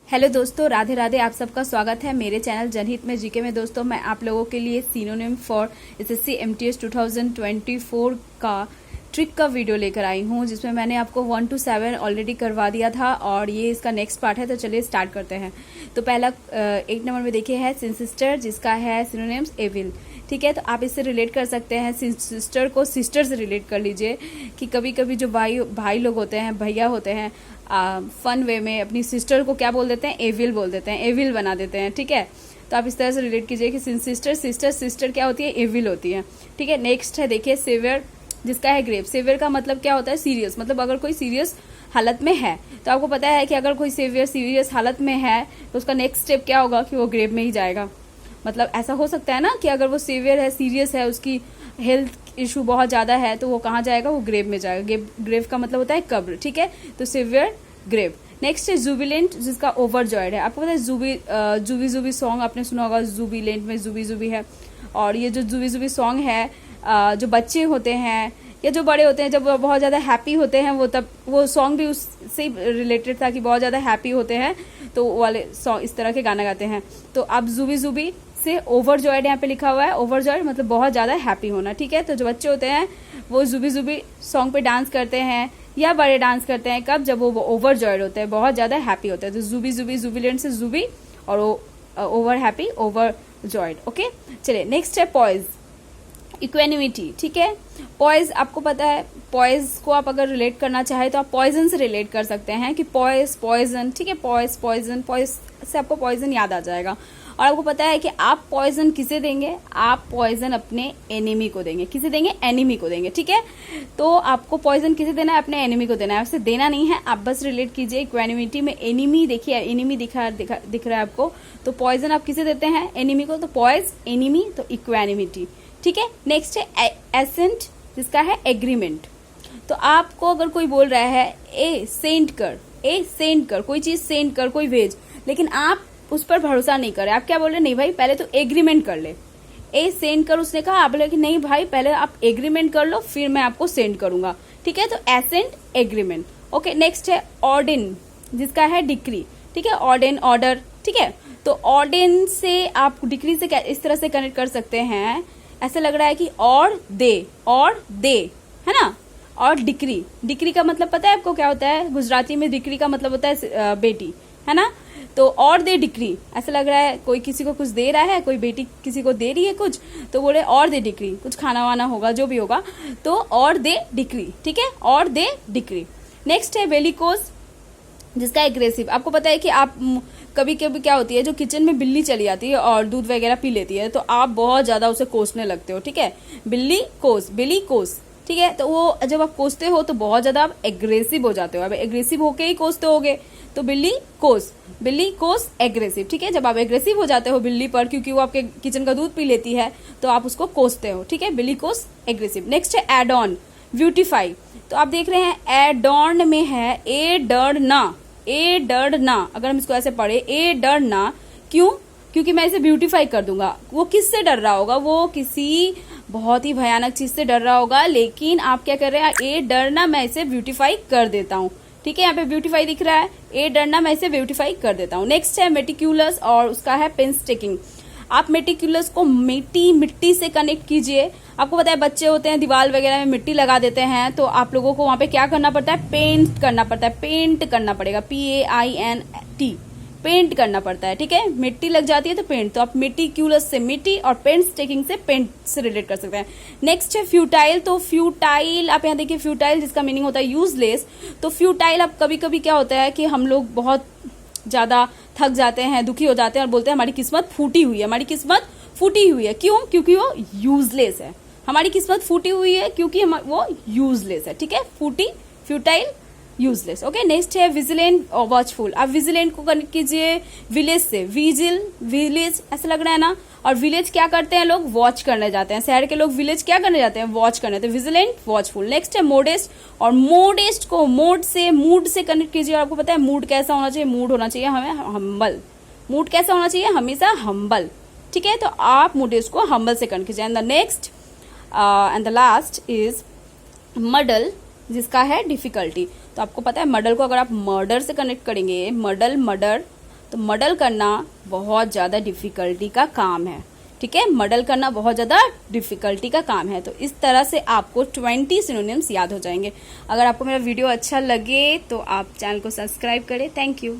Hello दोस्तों, राधे राधे। आप सबका स्वागत है मेरे चैनल जनहित में जीके में। दोस्तों, मैं आप लोगों के लिए सिनोनिम फॉर एसएससी एमटीएस 2024 का ट्रिक का वीडियो लेकर आई हूँ, जिसमें मैंने आपको 1 to 7 ऑलरेडी करवा दिया था और ये इसका नेक्स्ट पार्ट है। तो चलिए स्टार्ट करते हैं। तो पहला 1 नंबर में देखिए है सिंसिस्टर, जिसका है सिनोनिम्स एविल। ठीक है, तो आप इससे रिलेट कर सकते हैं। सिस्टर को सिस्टर से रिलेट कर लीजिए कि कभी कभी जो भाई लोग होते हैं, भैया होते हैं, फन वे में अपनी सिस्टर को क्या बोल देते हैं, एविल बोल देते हैं, एविल बना देते हैं। ठीक है, तो आप इस तरह से रिलेट कीजिए कि सिस्टर क्या होती है, एविल होती है। ठीक है, नेक्स्ट है देखिए सेवियर, जिसका है ग्रेव। सेवियर का मतलब क्या होता है, सीरियस। मतलब अगर कोई सीरियस हालत में है, तो आपको पता है कि अगर कोई सेवियर सीरियस हालत में है तो उसका नेक्स्ट स्टेप क्या होगा कि वो ग्रेव में ही जाएगा। मतलब ऐसा हो सकता है ना कि अगर वो सीवियर है, सीरियस है, उसकी हेल्थ इशू बहुत ज्यादा है, तो वो कहाँ जाएगा, वो ग्रेव में जाएगा। ग्रेव का मतलब होता है कब्र। ठीक है, तो सीवियर ग्रेव। नेक्स्ट है जुबिलेंट, जिसका ओवरजॉयड है। आपको पता है जुबी जुबी सॉन्ग आपने सुना होगा, जुबिलेंट में जुबी जुबी है। और ये जो जुबी जुबी सॉन्ग है, जो बच्चे होते हैं या जो बड़े होते हैं, जब बहुत ज्यादा हैप्पी होते हैं, वो तब वो सॉन्ग भी उससे रिलेटेड था कि बहुत ज्यादा हैप्पी होते हैं तो वाले सॉन्ग इस तरह के गाना गाते हैं। तो अब जुबी जुबी से ओवरजॉयड यहाँ पे लिखा हुआ है। ओवरजॉयड मतलब बहुत ज्यादा हैप्पी होना। ठीक है, तो जो बच्चे होते हैं वो जुबी जुबी सॉन्ग पे डांस करते हैं, या बड़े डांस करते हैं कब, जब वो ओवरजॉयड होते हैं, बहुत ज्यादा हैप्पी होते हैं। तो जुबी जुबी, जुबिलेंट से जुबी, और ओवर हैप्पी, ओवरजॉयड। ओके, चलिए नेक्स्ट है पॉइज, इक्वेनिमिटी। ठीक है, पॉइज आपको पता है, पॉइज को आप अगर रिलेट करना चाहे तो आप पॉइजन से रिलेट कर सकते हैं कि पॉइज पॉइजन। ठीक है, पॉइज पॉइजन, पॉइज से आपको पॉइजन याद आ जाएगा। और आपको पता है कि आप पॉइजन किसे देंगे, आप पॉइजन अपने एनिमी को देंगे। किसे देंगे, एनिमी को देंगे। ठीक है, तो आपको पॉइजन किसे देना है, अपने एनिमी को देना है। उसे देना नहीं है, आप बस रिलेट कीजिए। इक्वेनिमिटी में एनिमी देखिए, एनिमी दिख रहा है आपको, तो पॉइजन आप किसे देते हैं, एनिमी को। तो पॉइज एनिमी, तो इक्वेनिमिटी। ठीक है, नेक्स्ट है एसेंट, जिसका है एग्रीमेंट। तो आपको अगर कोई बोल रहा है ए सेंड कर, कोई चीज सेंड कर, कोई भेज, लेकिन आप उस पर भरोसा नहीं कर रहे, आप क्या बोल रहे, नहीं भाई पहले तो एग्रीमेंट कर ले। ए सेंड कर उसने कहा, आप बोले कि नहीं भाई पहले आप एग्रीमेंट कर लो, फिर मैं आपको सेंड करूंगा। ठीक है, तो एसेंट एग्रीमेंट। ओके, नेक्स्ट है ऑर्डिन, जिसका है डिक्री। ठीक है, ऑर्डिन ऑर्डर। ठीक है, तो ऑर्डिन से आप डिक्री से इस तरह से कनेक्ट कर सकते हैं। ऐसा लग रहा है कि और दे है ना। और डिक्री का मतलब पता है आपको क्या होता है, गुजराती में डिक्री का मतलब होता है बेटी, है ना। तो और दे डिक्री, ऐसा लग रहा है कोई किसी को कुछ दे रहा है, कोई बेटी किसी को दे रही है कुछ, तो बोले और दे डिक्री, कुछ खाना वाना होगा, जो भी होगा, तो और दे डिक्री। ठीक है, और दे डिक्री। नेक्स्ट है वेलिकोस, जिसका एग्रेसिव। आपको पता है कि आप कभी कभी क्या होती है, जो किचन में बिल्ली चली आती है और दूध वगैरह पी लेती है, तो आप बहुत ज्यादा उसे कोसने लगते हो। ठीक है, बिल्ली कोस। ठीक है, तो वो जब आप कोसते हो तो बहुत ज्यादा आप एग्रेसिव हो जाते हो। अब एग्रेसिव होके ही कोसते होगे, तो बिल्ली कोस एग्रेसिव। ठीक है, जब आप एग्रेसिव हो जाते हो बिल्ली पर, क्योंकि वो आपके किचन का दूध पी लेती है, तो आप उसको कोसते हो। ठीक है, बिल्ली कोस एग्रेसिव। नेक्स्ट है एड ऑन, ब्यूटीफाई। तो आप देख रहे हैं एडॉन में है ए डर ना। अगर हम इसको ऐसे पढ़े, ए डर ना, क्यों, क्योंकि मैं इसे ब्यूटीफाई कर दूंगा। वो किससे डर रहा होगा, वो किसी बहुत ही भयानक चीज से डर रहा होगा, लेकिन आप क्या कर रहे हैं, ए डरना, मैं इसे ब्यूटीफाई कर देता हूँ। ठीक है, यहाँ पे ब्यूटीफाई दिख रहा है, ए डरना, मैं इसे ब्यूटीफाई कर देता हूँ। नेक्स्ट है मेटिक्यूलस, और उसका है पेंस्टेकिंग। आप मेटिक्यूलस को मिट्टी से कनेक्ट कीजिए। आपको पता है बच्चे होते हैं दीवार वगैरह में मिट्टी लगा देते हैं, तो आप लोगों को वहां पे क्या करना पड़ता है, पेंट करना पड़ेगा, PAINT, पेंट करना पड़ता है। ठीक है, मिट्टी लग जाती है तो पेंट, तो आप मेटिक्यूलस से मिट्टी और पेंट्स से पेंट से रिलेट कर सकते हैं। नेक्स्ट है फ्यूटाइल। तो फ्यूटाइल, आप यहाँ देखिए फ्यूटाइल, जिसका मीनिंग होता है यूजलेस। तो फ्यूटाइल, अब कभी कभी क्या होता है कि हम लोग बहुत ज्यादा थक जाते हैं, दुखी हो जाते हैं और बोलते हैं हमारी किस्मत फूटी हुई है। क्यों, क्योंकि वो यूजलेस है। हमारी किस्मत फूटी हुई है क्योंकि वो यूजलेस है। ठीक है, फ्यूटाइल, यूजलेस। ओके, नेक्स्ट है विजिलेंट और वॉचफुल। आप विजिलेंट को कनेक्ट कीजिए विलेज से, विलेज ऐसा लग रहा है ना। और विलेज क्या करते हैं लोग, वॉच करने जाते हैं। शहर के लोग विलेज क्या करने जाते हैं, वॉच करने। तो विजिलेंट, वॉचफुल। नेक्स्ट है मोडेस्ट, और मोडेस्ट को मूड से कनेक्ट कीजिए। और आपको पता है मूड कैसा होना चाहिए, मूड होना चाहिए हमें हम्बल। मूड कैसा होना चाहिए, हमेशा हम्बल। ठीक है, तो आप मोडेस्ट को हम्बल से कनेक्ट कीजिए। And the next and the last is middle, जिसका है डिफिकल्टी। तो आपको पता है मडल को अगर आप मर्डर से कनेक्ट करेंगे, मडल, तो मॉडल करना बहुत ज़्यादा डिफ़िकल्टी का काम है, ठीक है। मॉडल करना बहुत ज़्यादा डिफ़िकल्टी का काम है। तो इस तरह से आपको 20 सिनोनिम्स याद हो जाएंगे। अगर आपको मेरा वीडियो अच्छा लगे तो आप चैनल को सब्सक्राइब करें। Thank you.